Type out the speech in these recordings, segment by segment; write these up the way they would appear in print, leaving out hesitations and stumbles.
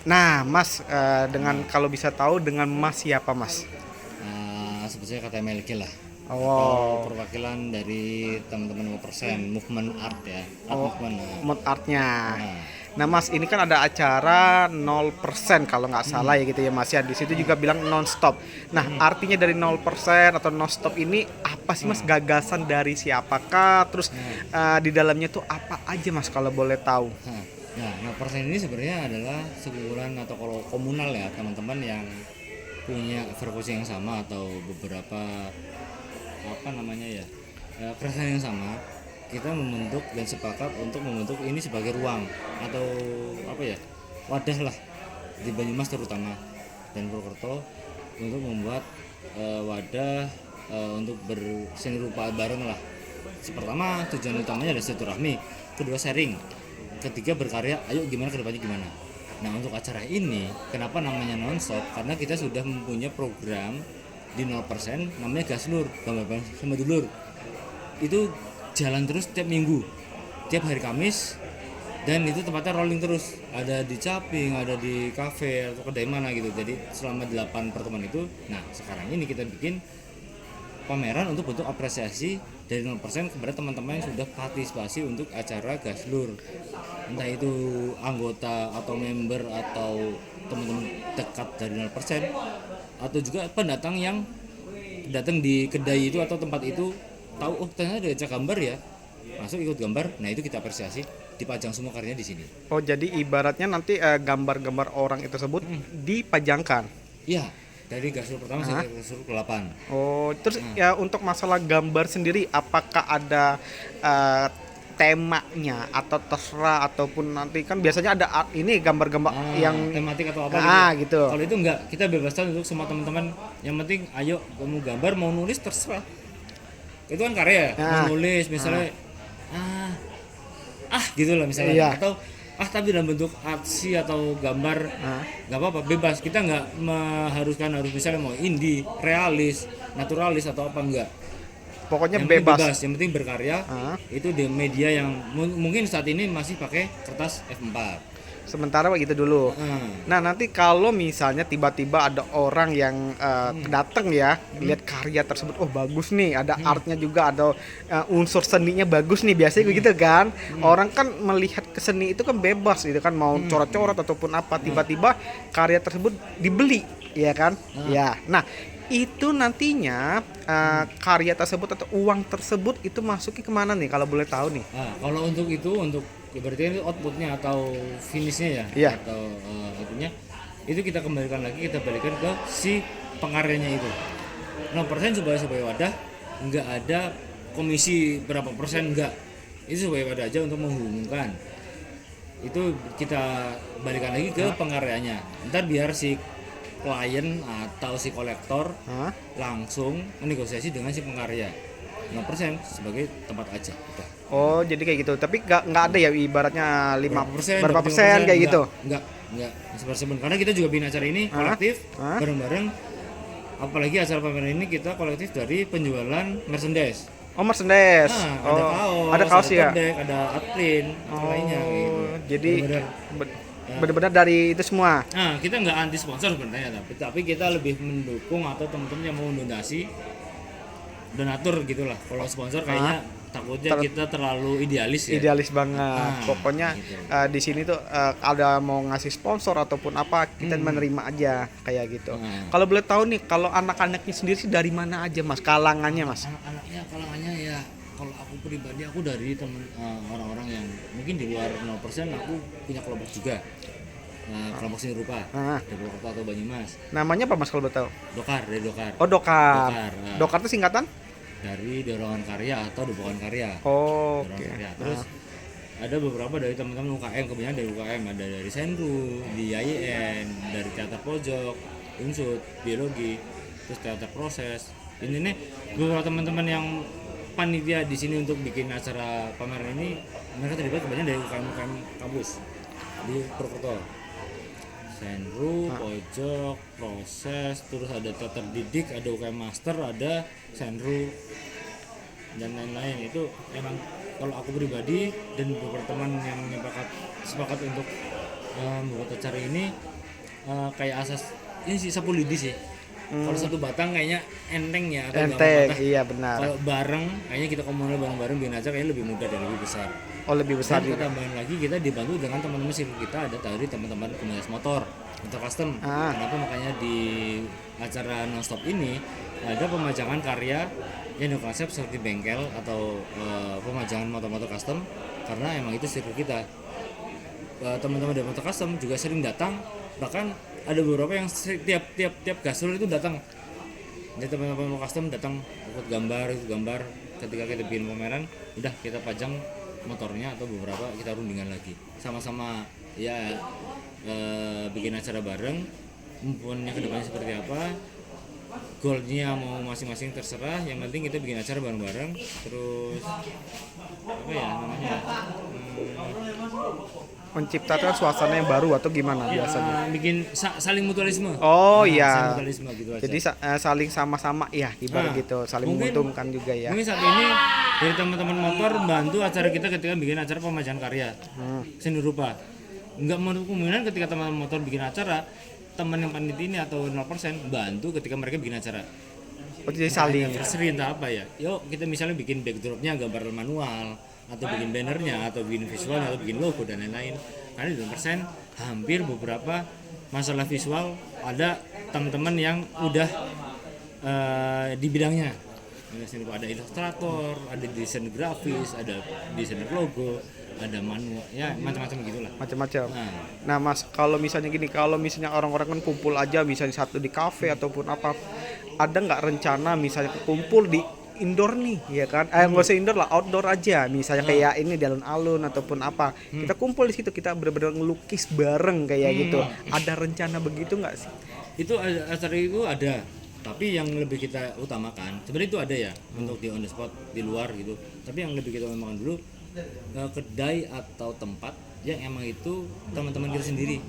Nah, Mas, dengan kalau bisa tahu dengan Mas siapa, Mas? Sebetulnya kata MLG lah, atau Oh, perwakilan dari teman-teman 5% movement art ya, art oh, movement. mod artnya. Nah, Nah, Mas, ini kan ada acara 0% kalau nggak salah ya gitu ya, Mas ya. Di situ juga bilang non-stop. Nah, artinya dari 0% atau non-stop ini apa sih, Mas? nah, Gagasan dari siapakah? Terus nah, di dalamnya tuh apa aja, Mas, kalau boleh tahu? nah, nah, persen ini sebenarnya adalah sekumpulan atau kalau komunal ya teman-teman yang punya frekuensi yang sama atau beberapa apa namanya ya, keresahan yang sama. Kita membentuk dan sepakat untuk membentuk ini sebagai ruang atau apa ya, wadah lah di Banyumas terutama dan Purwokerto untuk membuat wadah untuk berseni rupa bareng lah. Pertama, tujuan utamanya adalah silaturahmi, kedua sharing, ketiga berkarya, ayo gimana kedepannya gimana. Nah, untuk acara ini kenapa namanya nonstop, karena kita sudah mempunyai program di 0% namanya Gaslur, gambar sama dulur. Itu jalan terus tiap minggu, tiap hari Kamis, dan itu tempatnya rolling terus, ada di Caping, ada di kafe atau kedai mana gitu. Jadi selama 8 pertemuan itu, nah sekarang ini kita bikin pameran untuk bentuk apresiasi dari 0% kepada teman-teman yang sudah partisipasi untuk acara Gaslur, entah itu anggota atau member atau teman-teman dekat dari 0%, atau juga pendatang yang datang di kedai itu atau tempat itu, tahu oh ternyata ada acara gambar ya, masuk ikut gambar. Nah itu kita apresiasi, dipajang semua karyanya di sini. Oh, jadi ibaratnya nanti gambar-gambar orang itu tersebut dipajangkan. Iya, dari Gaslur pertama Hah? sampai Gaslur ke-8. Oh, terus ya untuk masalah gambar sendiri, apakah ada eh, temanya atau terserah ataupun nanti kan biasanya ada ini gambar-gambar yang Tematik atau apa gitu ya. gitu. Kalau itu enggak, kita bebaskan untuk semua teman-teman. Yang penting ayo mau gambar, mau nulis terserah. Itu kan karya, mau Nah, nulis misalnya ah gitu lah misalnya, iya. atau tapi dalam bentuk artsy atau gambar, Nah, nggak apa-apa, bebas. Kita nggak mengharuskan harus misalnya mau indie, realis, naturalis atau apa, enggak. pokoknya Yang penting bebas. bebas, yang penting berkarya. Ah, Itu di media yang mungkin saat ini masih pakai kertas F4. sementara begitu dulu. Nah, nanti kalau misalnya tiba-tiba ada orang yang datang ya, lihat karya tersebut, oh bagus nih, ada artnya juga, ada unsur seninya bagus nih, biasanya begitu kan. Orang kan melihat ke seni itu kan bebas gitu kan, mau coret-coret ataupun apa, tiba-tiba karya tersebut dibeli, ya kan? Ya. Nah, itu nantinya karya tersebut atau uang tersebut itu masuknya kemana nih kalau boleh tahu nih? Kalau untuk itu, untuk berarti itu outputnya atau finishnya ya, Iya. atau itunya, itu kita kembalikan lagi, kita balikan ke si pengaryanya itu. 0% sebagai wadah, nggak ada komisi berapa persen, nggak. Itu sebagai wadah aja untuk menghubungkan. Itu kita balikan lagi ke pengaryanya. Ntar biar si klien atau si kolektor Hah? langsung menegosiasi dengan si pengarya. 0% sebagai tempat aja udah. Oh, jadi kayak gitu. Tapi nggak ada ya ibaratnya Berapa persen, berapa dapat persen 5%, kayak gitu. enggak seperti, karena kita juga bikin acara ini kolektif, Hah? bareng-bareng. Apalagi acara pameran ini kita kolektif dari penjualan merchandise. Oh, merchandise. Ada Oh, kaos, ada kaos ya. tote bag, ada art print, atau lainnya gitu. Oh, jadi Bener-bener. benar-benar dari itu semua. Kita nggak anti sponsor sebenarnya, tapi kita lebih mendukung atau teman-teman yang mau donasi, donatur gitulah. Kalau sponsor kayaknya takutnya kita terlalu idealis ya. Idealis banget. Pokoknya gitu. di sini tuh ada mau ngasih sponsor ataupun apa, kita menerima aja kayak gitu. Kalau boleh tahu nih, kalau anak-anaknya sendiri sih dari mana aja, Mas? Kalangannya, Mas? Anak-anaknya kalangannya ya, kalau aku pribadi, aku dari temen orang-orang yang mungkin di luar 0%. Aku punya kelompok juga, kelompok seni rupa dari Purwokerto atau Banyumas. Namanya apa, Mas, kalau boleh tahu? Dari Dokar. Oh, Dokar. Dokar, Dokar itu singkatan? dari dorongan karya atau dorongan karya. Oh, Dorongan oke. karya. Terus ada beberapa dari teman-teman UKM, kebanyakan dari UKM, ada dari Senru, di IAIN, dari teater pojok, unsur biologi, terus teater proses. Ini nih beberapa teman-teman yang panitia di sini untuk bikin acara pameran ini, mereka terlibat kebanyakan dari UKM kampus di Purwokerto. Senru, pojok, proses, terus ada teater didik, ada UKM master, ada Senru, dan lain-lain. Itu emang kalau aku pribadi dan beberapa teman yang sepakat untuk membuat acara ini, kayak asas ini sih sapu lidi sih. Kalau satu batang kayaknya enteng ya, atau nggak Enteng, patah. iya benar. Kalau bareng, kayaknya kita komunal bareng-bareng bikin acara kayaknya lebih mudah dan lebih besar. Oh lebih besar Dan juga. ketambahan lagi kita dibantu dengan teman-teman sirkuit kita, ada dari teman-teman komunitas motor custom. Kenapa makanya di acara nonstop ini ada pemajangan karya yang berkonsep seperti bengkel atau pemajangan motor-motor custom, karena emang itu sirkuit kita. Teman-teman dari motor custom juga sering datang, bahkan ada beberapa yang tiap gasol itu datang. Jadi teman-teman motor custom datang ikut gambar ketika kita bikin pameran, udah kita pajang motornya atau beberapa kita rundingan lagi sama-sama ya, bikin acara bareng. Mumpunya kedepannya seperti apa, goalnya mau masing-masing terserah, yang penting kita bikin acara bareng-bareng. Terus apa ya namanya, Menciptakan suasana yang baru atau gimana biasanya? bikin saling mutualisme. Oh Saling iya. mutualisme gitu aja. Jadi saling sama-sama ya ibarat gitu, saling mungkin- menguntungkan juga ya. Mungkin saat ini dari teman-teman motor bantu acara kita ketika bikin acara pemajangan karya seni rupa. Nggak menutup kemungkinan ketika teman-teman motor bikin acara, teman yang panitia ini atau 0% bantu ketika mereka bikin acara. Oh jadi saling. Anniversary entah apa ya. Yuk kita misalnya bikin backdropnya gambar manual, atau bikin bannernya, atau bikin visual, atau bikin logo dan lain-lain. Karena di 0% hampir beberapa masalah visual ada teman-teman yang udah di bidangnya. Ada ilustrator, ada desain grafis, ada desainer logo, ada manual, ya macam-macam gitulah. Macam-macam. Nah, Nah mas, kalau misalnya gini, kalau misalnya orang-orang kan kumpul aja, misalnya satu di kafe ataupun apa, ada nggak rencana misalnya kumpul di indoor nih, ya kan? Nggak usah indoor lah, outdoor aja, misalnya kayak ini di alun-alun ataupun apa, kita kumpul di situ, kita benar-benar ngelukis bareng kayak gitu. Ada rencana begitu nggak sih? itu acara itu ada, tapi yang lebih kita utamakan sebenarnya itu ada ya untuk di on the spot di luar gitu, tapi yang lebih kita utamakan dulu kedai atau tempat yang emang itu teman-teman kita sendiri.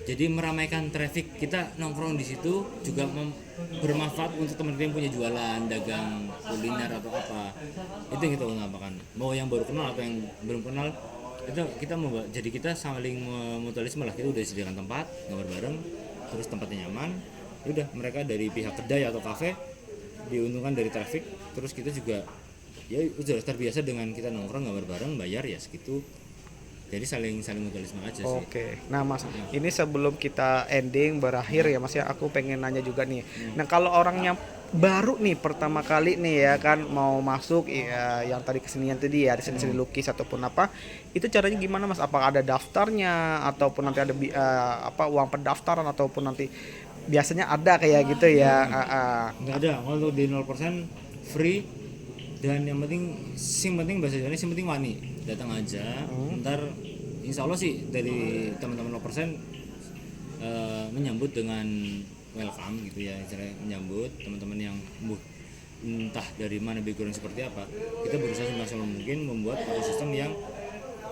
Jadi meramaikan traffic, kita nongkrong di situ juga bermanfaat untuk teman-teman yang punya jualan, dagang, kuliner atau apa. Itu yang kita utamakan. Mau yang baru kenal atau yang belum kenal, itu kita mau, jadi kita saling mutualisme lah. Kita udah disediakan tempat, gambar bareng, terus tempatnya nyaman. Udah mereka dari pihak kedai atau kafe diuntungkan dari traffic, terus kita juga ya udah terbiasa dengan kita nongkrong gambar bareng, bayar ya segitu. Jadi saling mutualisme aja sih. Oke, nah mas, ini sebelum kita ending berakhir ya mas ya, aku pengen nanya juga nih. Nah kalau orangnya baru nih pertama kali nih ya kan mau masuk ya, yang tadi kesenian tadi ya, seni lukis ataupun apa, itu caranya gimana mas? Apakah ada daftarnya ataupun nanti ada uang pendaftaran ataupun nanti biasanya ada kayak gitu ya? Nggak ada, kalau di 0% free, dan yang penting bahasa Indonesia, yang penting wani datang aja. Ntar insya Allah sih dari teman-teman 0% menyambut dengan welcome gitu ya, istilahnya menyambut teman-teman yang entah dari mana background seperti apa. Kita berusaha semaksimal mungkin membuat ekosistem yang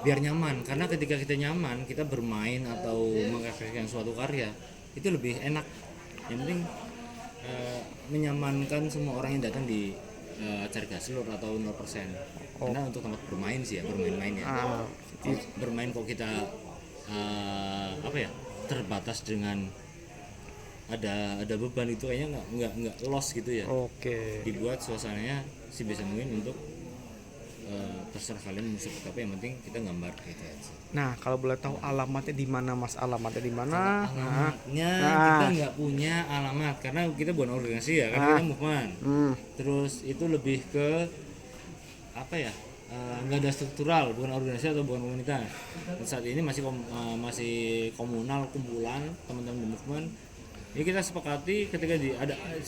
biar nyaman, karena ketika kita nyaman, kita bermain atau mengekspresikan suatu karya itu lebih enak. Yang penting menyamankan semua orang yang datang di acara gaslur atau 0%. Karena untuk tempat bermain sih ya, bermain-main ya. Bermain kok kita apa ya, terbatas dengan ada beban, itu kayaknya nggak loss gitu ya. Oke. Dibuat suasananya sebisa mungkin untuk terserah kalian musik apa, yang penting kita gambar gitu aja. Nah kalau boleh tahu alamatnya di mana mas? Alamatnya di mana? Alamatnya kita nggak punya alamat karena kita bukan organisasi ya, karena kita movement. Terus itu lebih ke apa ya, nggak ada struktural, bukan organisasi atau bukan komunitas. Dan saat ini masih komunal, kumpulan teman-teman di movement. Ini kita sepakati ketika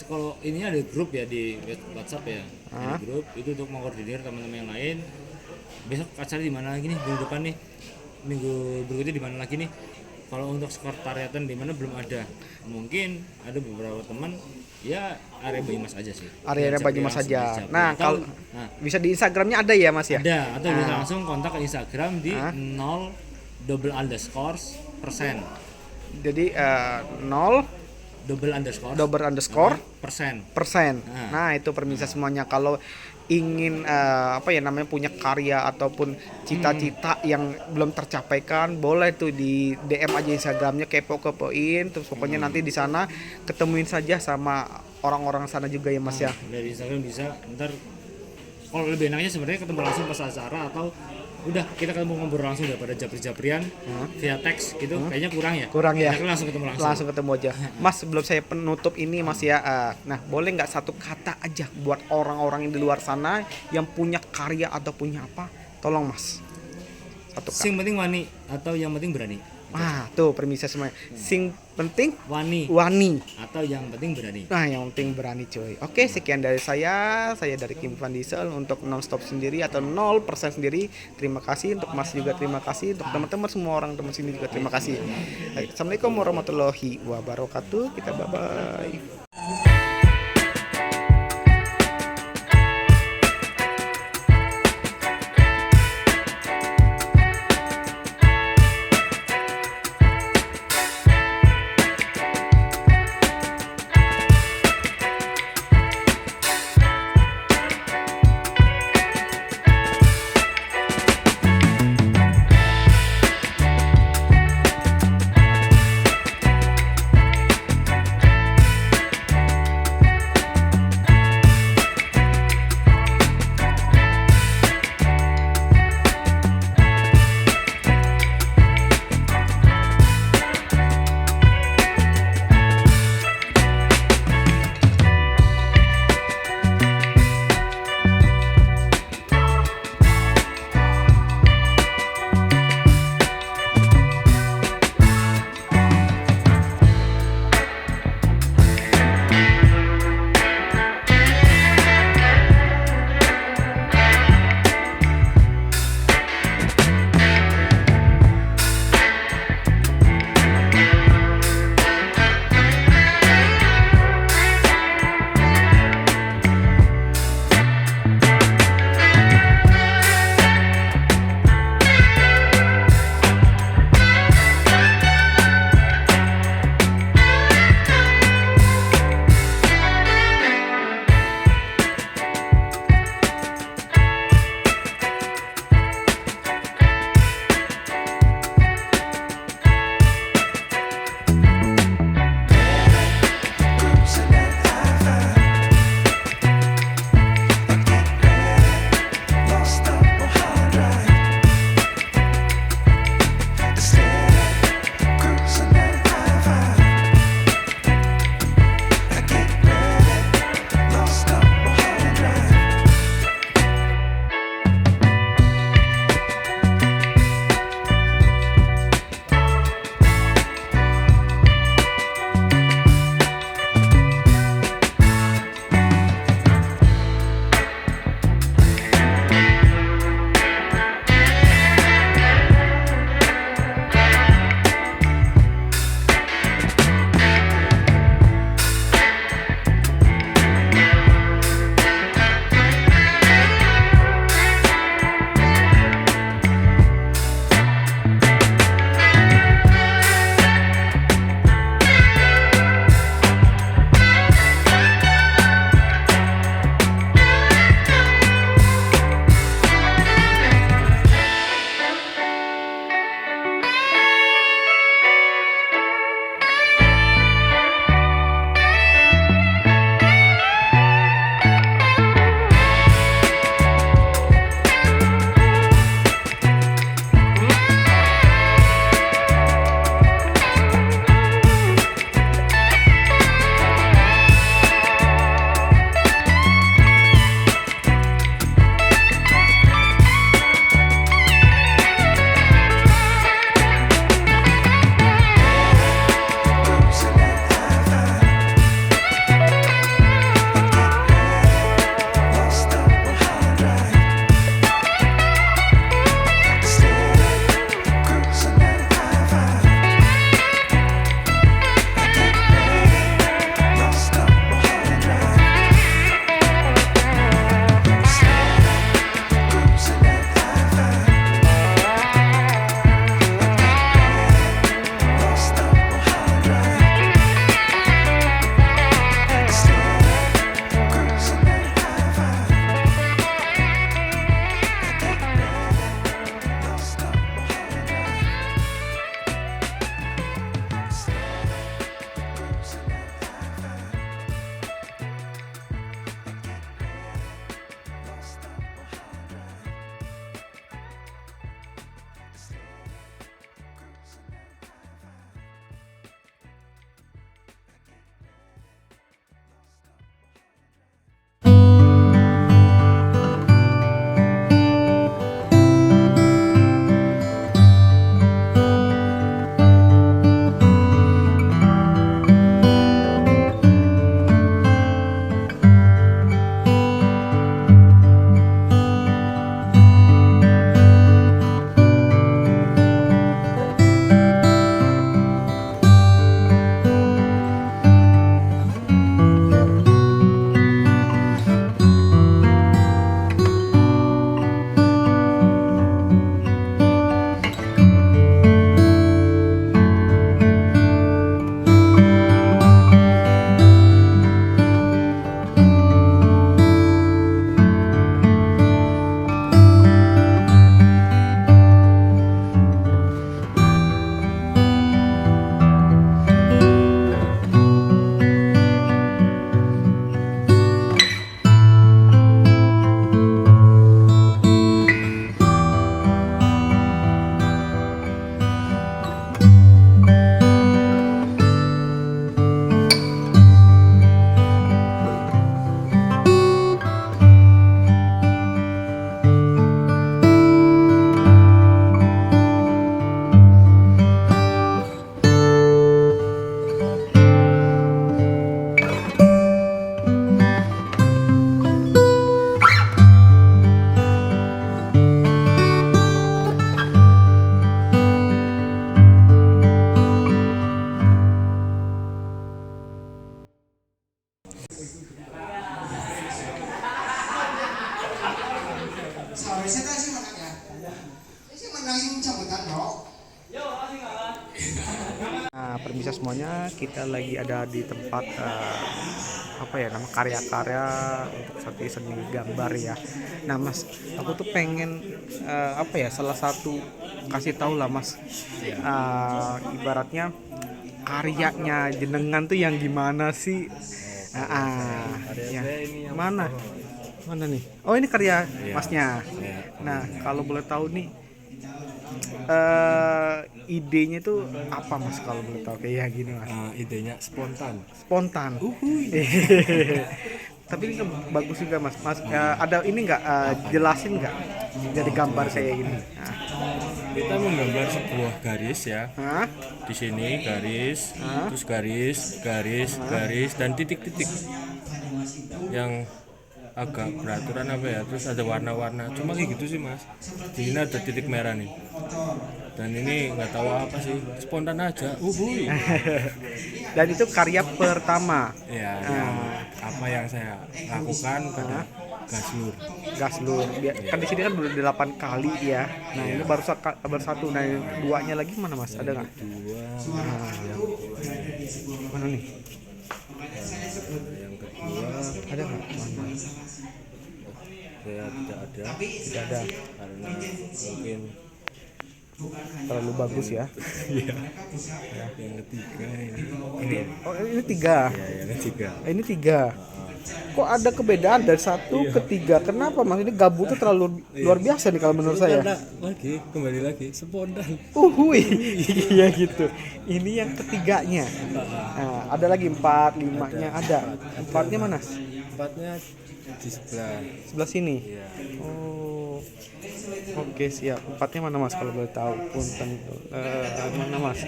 kalau ini ada grup ya di WhatsApp ya, ada grup itu untuk mengkoordinir teman-teman yang lain. Besok acara di mana lagi nih, minggu depan nih, minggu berikutnya di mana lagi nih. Kalau untuk sekretariatan di mana belum ada. Mungkin ada beberapa teman ya area Banyumas aja sih. Area Banyumas saja. Nah Atau, kalau bisa di Instagramnya ada ya mas ya? ada, atau bisa langsung kontak ke Instagram di 0__%. Jadi 0 double underscore persen. Nah. Nah, itu permisa semuanya. Kalau ingin punya karya ataupun cita-cita yang belum tercapaikan, boleh tuh di DM aja Instagramnya, kepoin, terus pokoknya nanti di sana ketemuin saja sama orang-orang sana juga ya Mas ya. Dari Instagram bisa, ntar kalau lebih enaknya sebenarnya ketemu langsung pas acara, atau udah kita ketemu ngobrol langsung daripada japri-japrian via teks gitu, kayaknya kurang ya. Kita langsung ketemu Langsung ketemu aja. Mas, sebelum saya penutup ini Mas ya, nah boleh nggak satu kata aja buat orang-orang yang di luar sana yang punya karya atau punya apa, tolong Mas, satu kata. Sing penting wani atau yang penting berani. Tuh permisa semuanya. Sing penting Wani atau yang penting berani. Nah, yang penting berani cuy. Oke, sekian dari saya dari Kim Van Diesel untuk nonstop sendiri atau 0% sendiri. Terima kasih untuk Mas juga, terima kasih untuk teman-teman semua orang teman sini juga terima kasih. Baik, Assalamualaikum warahmatullahi wabarakatuh. Kita bye bye. Permisa semuanya, kita lagi ada di tempat apa ya, nama karya-karya untuk seni gambar ya. Nah Mas, aku tuh pengen apa ya, salah satu kasih tahu lah Mas, ibaratnya karyanya jenengan tuh yang gimana sih? Ya. Mana? Mana nih? Oh ini karya Masnya. Nah kalau boleh tahu nih, idenya tuh apa Mas kalau boleh tahu kayak gini Mas? Idenya spontan. Spontan. Tapi ini kan bagus juga Mas. Mas ada ini nggak, jelasin nggak dari gambar kayak gini? Nah. Kita menggambar sebuah garis ya. Hah? Di sini garis, terus garis dan titik-titik yang agak beraturan apa ya. Terus ada warna-warna. Cuma kayak gitu sih Mas. Di sini ada titik merah nih. Dan ini nggak tahu apa sih, spontan aja. Dan itu karya pertama. Ya, apa yang saya lakukan pada Gaslur. Kan di sini kan udah 8 kali ya. Nah, ini baru satu. Nah, yang duanya lagi mana Mas? Ada nggak? Mana nih? Yang kedua Ada nggak? Mana? saya tidak ada karena mungkin Terlalu bagus ya. yang ketiga Ini 3. ya yang ketiga Ini 3. Kok ada kebedaan dari 1 ke 3? Kenapa Mas? Ini gabutnya terlalu luar biasa nih kalau menurut saya. kembali lagi spontan. Iya gitu. Ini yang ketiganya. Nah, ada lagi 4, 5-nya ada. 4-nya mana? 4-nya di Sebelah sini. Iya. Oh. Oke, siap. 4-nya mana Mas kalau boleh tahu? Punten. Mana Mas?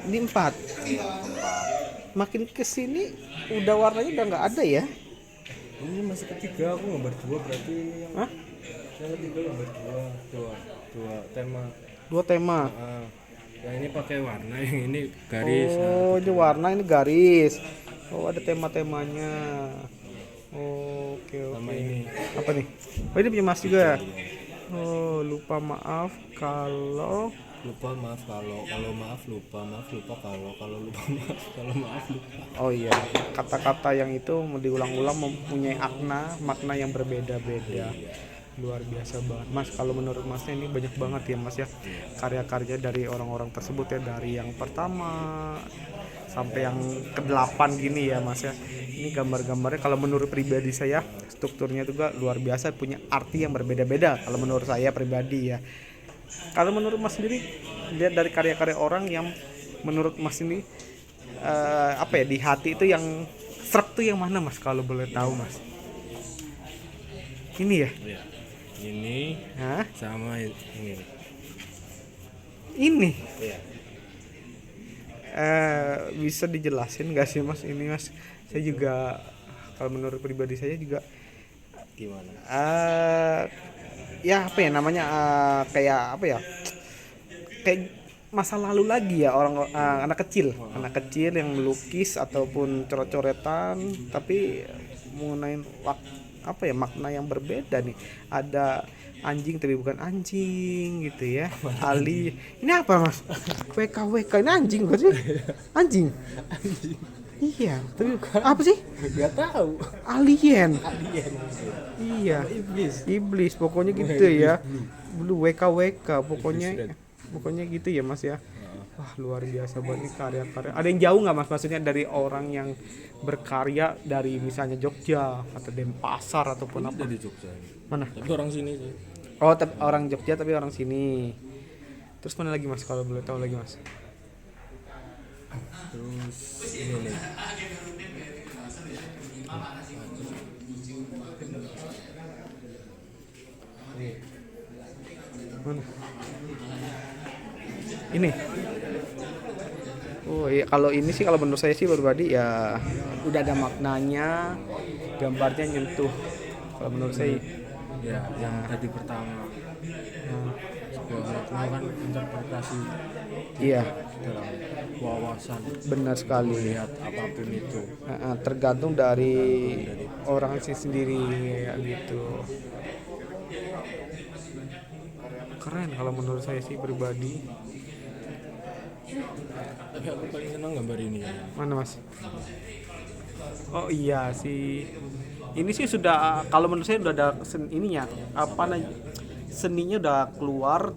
Ini 4. Makin kesini udah warnanya udah nggak ada ya? Ini masih ketiga, aku gambar 2 berarti Hah? yang ketiga gambar 2 tema. 2 tema. Yang ini pakai warna, yang ini garis. Oh, ini warna, ini garis. Oh, ada tema-temanya. Oh, oke. Sama ini. Apa nih? Oh, ini punya Mas juga. Oh, lupa maaf kalau Lupa maaf kalau maaf lupa kalau lupa maaf lupa. oh iya, kata-kata yang itu diulang-ulang mempunyai makna yang berbeda-beda. Luar biasa banget Mas. Kalau menurut Masnya ini banyak banget ya Mas ya, karya-karya dari orang-orang tersebut ya, dari yang pertama sampai yang ke-8 gini ya Mas ya. Ini gambar-gambarnya kalau menurut pribadi saya strukturnya juga luar biasa, punya arti yang berbeda-beda kalau menurut saya pribadi ya. Kalau menurut Mas sendiri, lihat dari karya-karya orang yang menurut Mas ini apa ya, di hati itu yang srek tuh yang mana Mas kalau boleh tahu Mas? Ini ya? Iya. Ini Hah? sama ini. Ini? Iya. Bisa dijelasin nggak sih Mas ini Mas? Saya juga kalau menurut pribadi saya juga Gimana? ya apa ya namanya, kayak apa ya, kayak masa lalu lagi ya, orang anak kecil yang melukis ataupun coret-coretan, tapi mengenai apa ya, makna yang berbeda nih. Ada anjing tapi bukan anjing gitu ya. Ali ini apa Mas? WK ini anjing bukan sih? Anjing. Iya, tapi apa sih? Gak tahu. Alien. Iya. Iblis pokoknya gitu ya. Blue WK pokoknya gitu ya Mas ya. Wah, luar biasa banget nih karya-karya. Ada yang jauh nggak Mas, maksudnya dari orang yang berkarya dari misalnya Jogja atau Denpasar ataupun apa? Dari Jogja. Mana? Tapi orang sini sih. Oh, orang Jogja tapi orang sini. Terus mana lagi Mas kalau boleh tahu lagi Mas? Terus ini nih. Mana? Ini. Oh iya, kalau ini sih kalau menurut saya sih pribadi ya udah ada maknanya, gambarnya nyentuh. Kalau menurut saya Ya, yang tadi pertama. Sebuah makna kan interpretasi iya, dalam wawasan. benar sekali. Lihat apapun itu. Tergantung dari orang sih sendiri ya gitu. Keren kalau menurut saya sih pribadi. Tapi aku paling senang gambar ini ya. Mana Mas? Oh iya sih. Ini sih sudah, kalau menurut saya udah ada ininya, apa namanya, seninya udah keluar,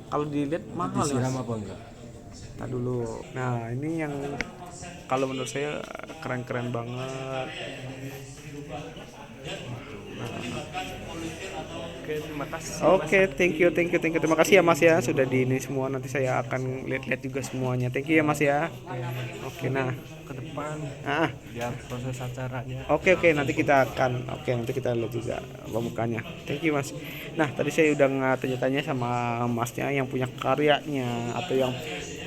kalau dilihat mahal ya, Disiram Mas. apa enggak? Nah dulu. Nah ini yang kalau menurut saya keren-keren banget. Oke, terima kasih. Oke, thank you. Terima kasih ya Mas ya sudah di ini semua. Nanti saya akan lihat-lihat juga semuanya. Thank you ya Mas ya. Oke, nah. Ke depan biar proses acaranya. Oke, nanti kita lihat juga pembukanya. Thank you Mas. Nah, tadi saya udah tanya-tanya sama Masnya yang punya karyanya atau yang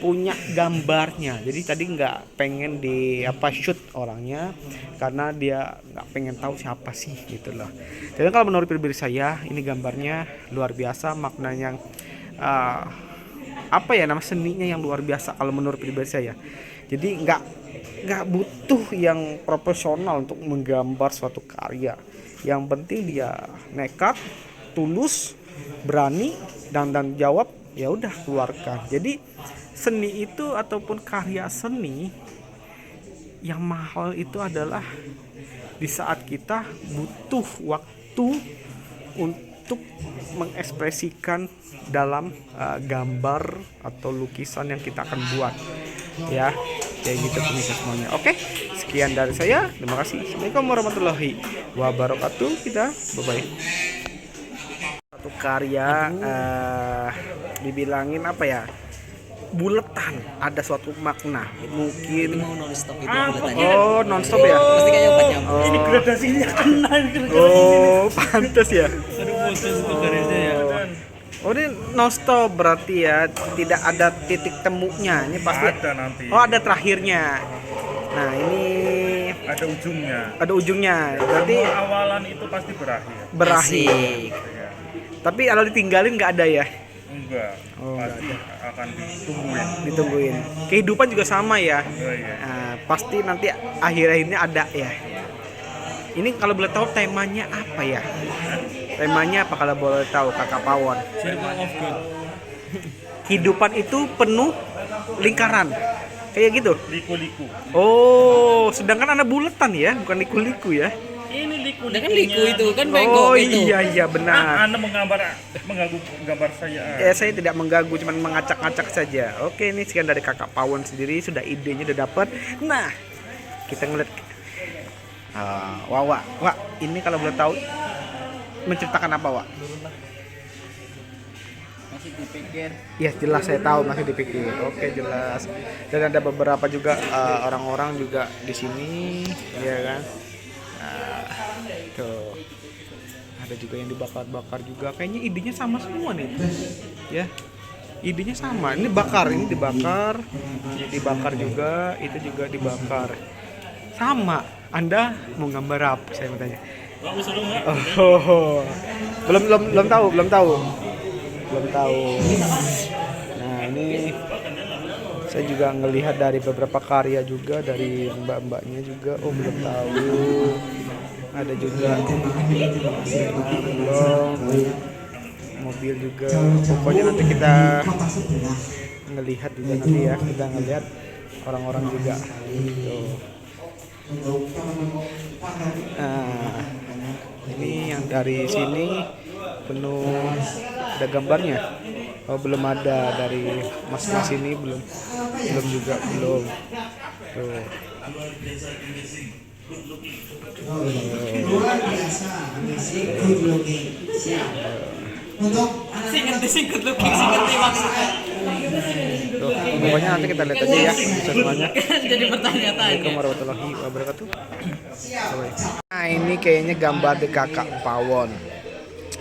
punya gambarnya. Jadi tadi nggak pengen shoot orangnya karena dia nggak pengen tahu siapa sih gitu loh. Jadi kalau menurut pribadi saya ini gambarnya luar biasa, maknanya nama seninya yang luar biasa kalau menurut pribadi saya. Jadi nggak butuh yang profesional untuk menggambar suatu karya. Yang penting dia nekat, tulus, berani dan jawab, ya udah keluarkan. Jadi seni itu ataupun karya seni yang mahal itu adalah di saat kita butuh waktu untuk mengekspresikan dalam gambar atau lukisan yang kita akan buat, ya kayak gitu pemirsa semuanya. Oke, sekian dari saya, terima kasih. Assalamualaikum warahmatullahi wabarakatuh. Kita bye bye. Satu karya dibilangin apa ya, buletan, ada suatu makna mungkin. Mau non-stop itu buletannya. Oh, nonstop ya. Pasti kayak obat nyamuk. Ini Gradasinya kena. oh pantes ya. Aduh, bosan itu garisnya ya. Oh, ini nonstop berarti ya, tidak ada titik temunya. Ini pasti Ada nanti. Oh, ada terakhirnya. Nah, ini Ada ujungnya. ada ujungnya. Berarti Semua awalan itu pasti berakhir. berakhir. Asik. Ya. Tapi kalau ditinggalin nggak ada ya. Enggak. Oh, Pasti akan ditungguin. Ditungguin. Kehidupan juga sama ya. Oh iya. Nah, pasti nanti akhir-akhirnya ada ya. Ini kalau boleh tahu temanya apa ya? Temanya apa kalau boleh tahu Kakak Pawon? Circle of God. Kehidupan itu penuh lingkaran. Kayak gitu. Liku-liku. Oh, sedangkan ada buletan ya, bukan liku-liku ya. Ini liku. Udah kan liku itu kan bengkok Oh itu. iya benar. Anda mengganggu gambar saya. Ya, saya tidak mengganggu, cuman mengacak-acak saja. Oke, ini sekian dari Kakak Pawon sendiri, sudah idenya udah dapat. Nah, kita ngeliat Wak, ini kalau boleh tahu menceritakan apa, Wak? Masih dipikir. Ya jelas saya tahu masih dipikir. Oke, jelas. Dan ada beberapa juga orang-orang juga di sini, ya kan? Tuh. Ada juga yang dibakar-bakar juga. Kayaknya idenya sama semua nih. Ya. Idenya sama. Ini dibakar juga, itu juga dibakar. Sama. Anda mau gambar apa? Saya mau tanya. Oh. Belum tahu. Nah, ini saya juga ngelihat dari beberapa karya juga dari mbak-mbaknya juga. Oh, belum tahu. Ada juga belum, mobil juga. Pokoknya nanti kita ngelihat juga nanti ya, kita ngelihat orang-orang juga. Nah, ini yang dari sini penuh ada gambarnya. Oh, belum ada dari mas-mas ini belum juga. Tuh. Singkat maksudnya. Tuh, pokoknya nanti kita lihat aja ya semuanya. Jadi pertanyaan. Assalamualaikum warahmatullahi wabarakatuh. Nah, ini kayaknya gambar di Kakak Pawon.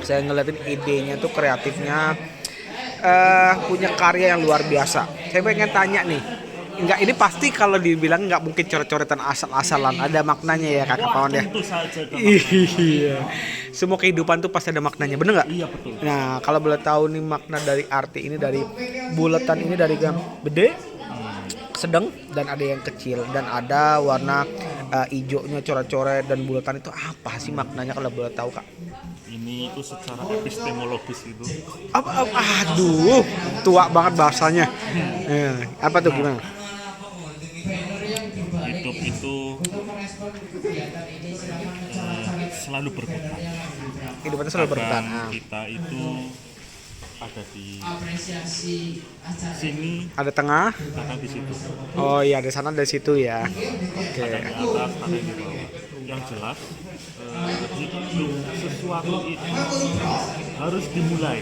Saya ngeliatin idenya tuh, kreatifnya, punya karya yang luar biasa. Saya pengen tanya nih, ini pasti kalau dibilang nggak mungkin coret-coretan asal-asalan, ada maknanya ya Kakak Pawon ya. Iya. Semua kehidupan tuh pasti ada maknanya, bener nggak? Iya betul. Nah, kalau boleh tahu nih makna dari arti ini, dari buletan ini, dari gede, sedang, dan ada yang kecil, dan ada warna hijaunya, coret-coret dan buletan itu apa sih maknanya kalau boleh tahu, Kak? Ini itu secara epistemologis itu. Aduh, tua banget bahasanya. Apa tuh gimana? Hidup itu selalu berputar. Kehidupan selalu berputar. Kadang kita itu ada di sini, Ada tengah. kadang di situ. Oh iya, ada sana ada situ ya. Oke. Kadang di atas, kadang di bawah. Yang jelas, hidup sesuatu itu harus dimulai.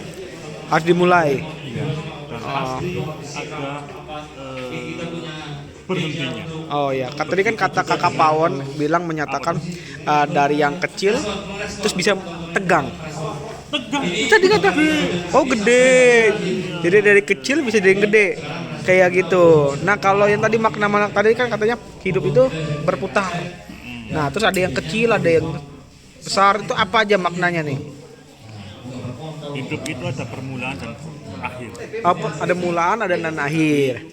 Harus dimulai. Iya. Dan pasti ada berhentinya. Oh ya, tadi kan kata Kakak Pawon bilang menyatakan dari yang kecil terus bisa tegang. Tadi kata, oh gede. Jadi dari kecil bisa jadi yang gede. Kayak gitu. Nah, kalau yang tadi makna tadi kan katanya hidup itu berputar. Nah, terus ada yang kecil, ada yang besar, itu apa aja maknanya nih? Hidup itu ada permulaan dan akhir. Apa ada mulaan, ada dan akhir.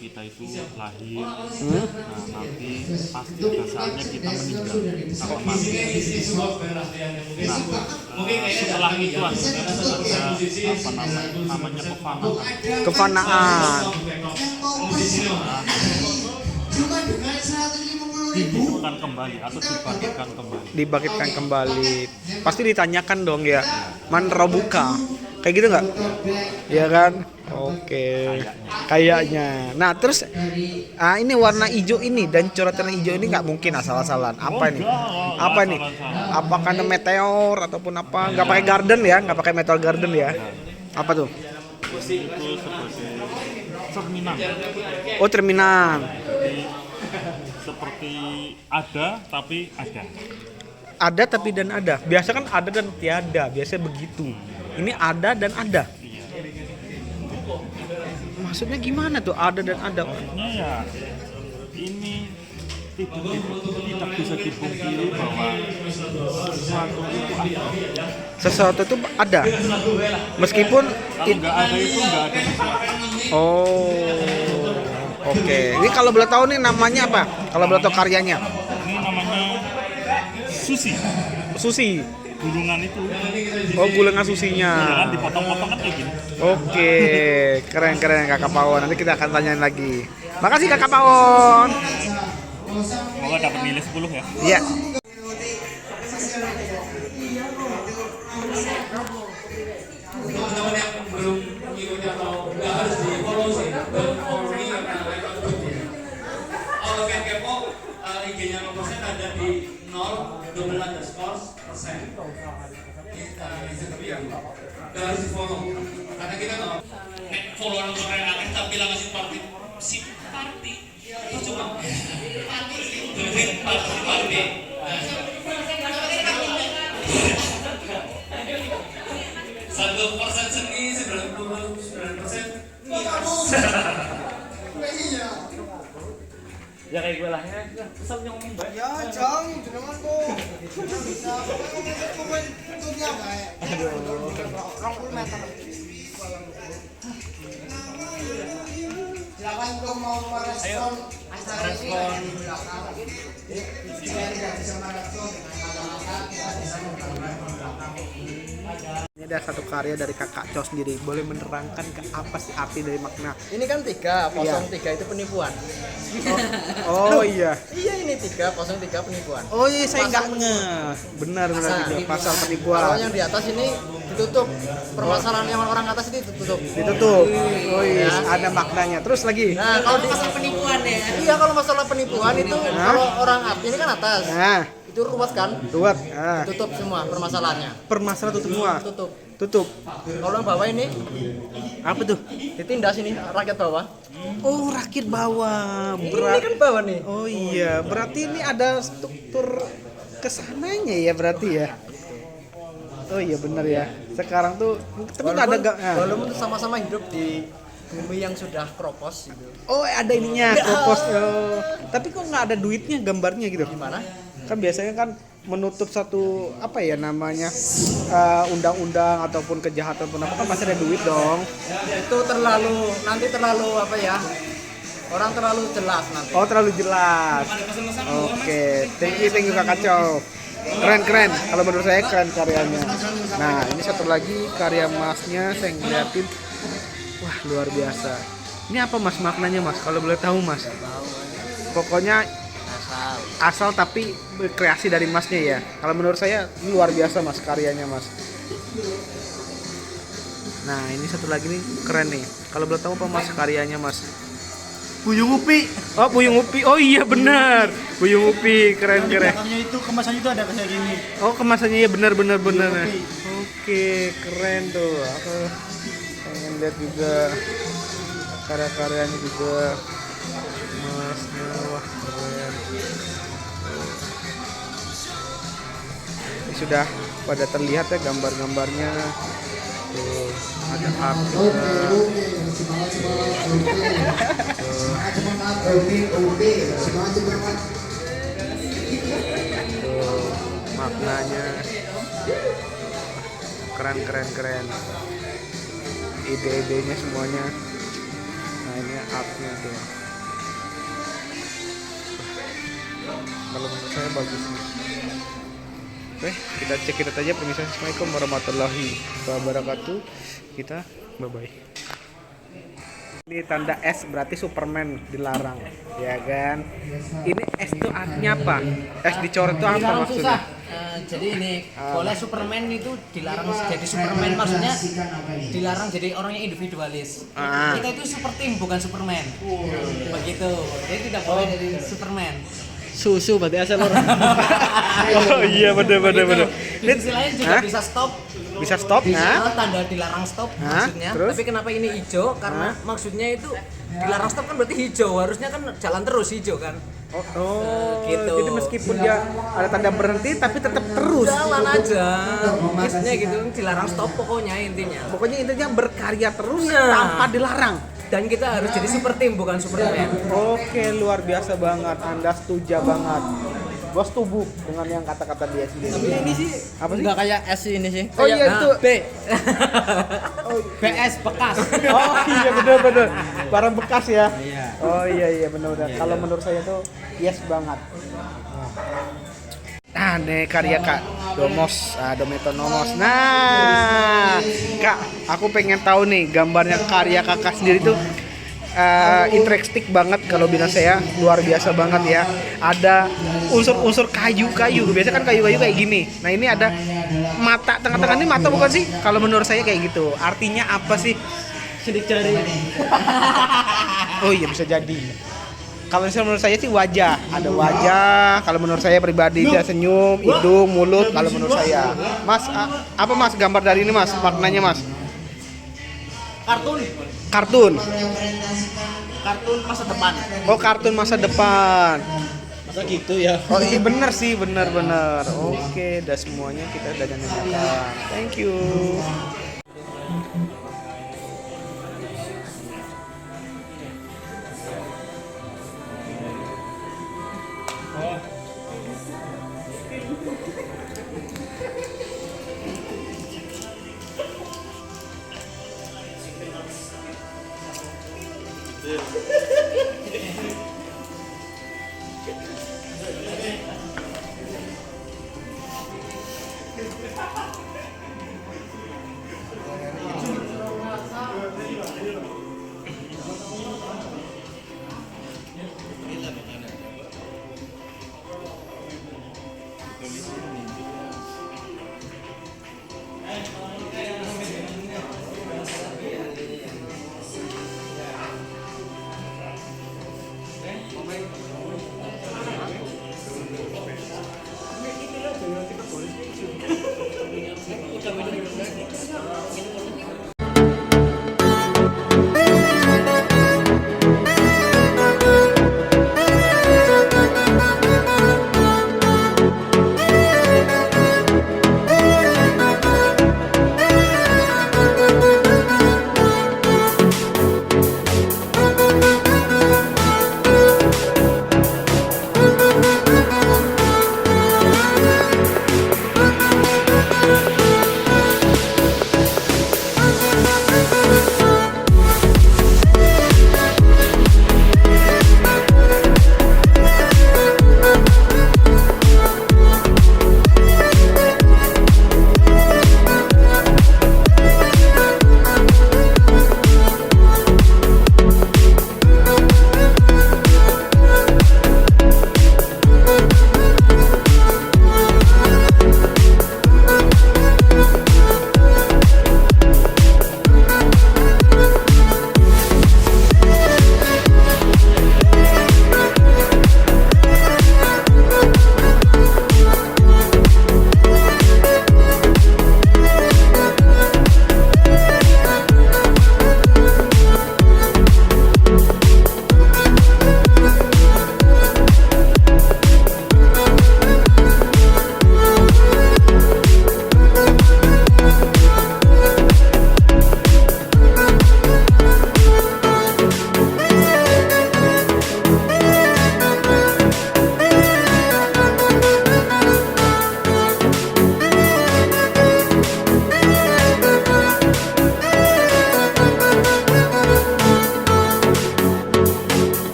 Kita itu lahir, nah nanti pasti pada saatnya kita meninggal atau mati. Nah, setelah itu ada apa namanya kefanaan. Kefanaan. Dihidupkan kembali atau dibangkitkan kembali. Dibangkitkan kembali. Pasti ditanyakan dong ya, man robuka. Kayak gitu nggak? Ya kan? Oke. Kayaknya. Nah, terus ini warna hijau ini dan coretan hijau ini nggak mungkin asal-asalan. Apa ini? Apa ini? Apa karena meteor ataupun apa? Nggak pakai garden ya? Nggak pakai meteor garden ya? Apa tuh? Itu sebagai cerminan. Oh, cerminan. Seperti ada tapi ada. Ada tapi dan ada. Biasa kan ada dan tiada. Biasanya begitu. Ini ada dan ada. Maksudnya gimana tuh ada dan ada? Maksudnya ya ini tidak bisa dipungkiri bahwa sesuatu itu ada. Sesuatu itu ada. Meskipun Kalau nggak ada itu nggak ada sesuatu. Oh. Oke. Ini kalau boleh tahu nih namanya apa? Kalau boleh tahu karyanya. Ini namanya sushi. Susi. Gulungan itu. Oh, gulungan susinya. Ya kan dipotong-potong kan kayak gini. Oke, keren Kakak Pawon. Nanti kita akan tanyain lagi. Makasih Kakak Pawon. Semoga dapat nilai 10 ya. Iya. Kalau kepo IG-nya Kokosen ada di 0_% Gak harus di follow karena kita nggak follow orang yang aktif tapi bilang ngasih party itu cuma party. Satu persen seni 99%. Ya kayak gue lah ya. Kesel ngomong baik. Ya, jang, jenengan kok. Bisa komen tutupnya baik. Aduh. 20 meter. Silakan untuk mau merespon acara ini di belakang. Jika tidak bisa merespon dengan kata-kata, kita bisa menggambar di belakang. Ini ada satu karya dari Kakak Cho sendiri. Boleh menerangkan ke apa sih arti dari makna? Ini kan 3, 03 itu penipuan. Oh iya. Iya ini 3, 03 penipuan. Oh iya, saya nggak ngeh. Benar juga pasal Kalau penipuan. yang di atas ini ditutup. Permasalahan yang orang atas ini ditutup. Ditutup. Oh iya, ada maknanya. Terus lagi. Nah, kalau di Penipuan ya. iya kalau masalah penipuan itu kalau orang atas ini kan atas. Nah, Itu ruwet kan? buat Tutup semua permasalahannya. permasalahan tutup semua. Tutup. Tutup. Kalau yang bawah ini Apa tuh? ditindas ini rakyat bawah. Oh, rakit bawah. Ini kan bawah nih. Oh iya, berarti ini ada struktur kesananya ya berarti ya. Oh iya benar ya. Sekarang tuh tapi nggak ada walaupun sama-sama hidup di bumi yang sudah kropos gitu. Oh ada ininya propos. Oh. Tapi kok nggak ada duitnya gambarnya gitu? Gimana? Kan biasanya kan menutup satu apa ya namanya undang-undang ataupun kejahatan pun apa kan pasti ada duit dong. Itu nanti terlalu apa ya? Orang terlalu jelas nanti. Oh terlalu jelas. Oke, thank you Kakak Cho. Keren kalau menurut saya keren karyanya. Nah ini satu lagi karya masnya saya ngeliatin, wah luar biasa. Ini apa mas maknanya mas kalau boleh tahu mas? Pokoknya asal tapi kreasi dari masnya ya. Kalau menurut saya ini luar biasa mas karyanya mas. Nah ini satu lagi nih keren nih. Kalau boleh tahu apa mas karyanya mas? Puyung Upi. Oh Puyung Upi, oh iya benar. Puyung Upi keren. Belakangnya itu kemasannya itu ada kayak gini. Oh kemasannya ya benar. Puyung Nah. Upi. Oke keren tuh. Aku pengen lihat juga karya-karyanya juga masnya, wah keren. Ini sudah pada terlihat ya gambar-gambarnya. Tuh ada artnya. Tuh maknanya keren. Ide-idenya semuanya. Nah ini artnya tuh. Kalau menurut saya bagus nih. Oke, kita cek kita aja permisi. Assalamualaikum warahmatullahi wabarakatuh. Kita bye-bye. Ini tanda S berarti Superman dilarang, ya kan? Ini S itu artinya apa? S dicoret itu apa maksudnya? Jadi ini boleh Superman itu dilarang jadi Superman, maksudnya dilarang jadi orang yang individualis. Kita itu super team bukan Superman. Begitu. Jadi tidak boleh jadi Superman. Susu berarti asal orang. Oh iya benar. Di sisi lain juga bisa stop. Bisa stop nggak? Tanda dilarang stop maksudnya. Terus? Tapi kenapa ini hijau? Karena maksudnya itu dilarang stop kan berarti hijau. Harusnya kan jalan terus hijau kan. Oh, gitu. Jadi meskipun dia ada tanda berhenti tapi tetap terus. Jalan aja. Maksudnya gitu, dilarang stop pokoknya intinya. Pokoknya intinya berkarya terus Nah. tanpa dilarang. Dan kita harus jadi super team bukan Superman. Oke, luar biasa banget. Anda setuju banget. Gua setuju dengan yang kata-kata dia sendiri. Tapi ini sih Apa sih? nggak kayak S ini sih. Oh iya itu. B. BS bekas. Oh iya benar. Barang bekas ya. Iya. Oh iya benar. Kalau menurut saya tuh yes banget. Nah, nih karya Kak Domos, Dometo Nomos. Nah, Kak, aku pengen tahu nih gambarnya karya Kakak sendiri tuh interaktif banget kalau bilang saya, luar biasa banget ya. Ada unsur-unsur kayu-kayu. Biasanya kan kayu-kayu kayak gini. Nah, ini ada mata, tengah-tengah ini mata bukan sih? Kalau menurut saya kayak gitu. Artinya apa sih? Sidik jari. Oh iya bisa jadi. Kalau misalnya menurut saya sih wajah, ada wajah. Kalau menurut saya pribadi dia senyum, hidung, mulut. Kalau menurut saya, Mas, apa Mas gambar dari ini Mas? Maknanya Mas? Kartun. Kartun masa depan. Oh kartun masa depan. Masa gitu ya? Oh iya bener sih, bener. Oke, udah semuanya kita udah nyanyikan. Thank you. Iya.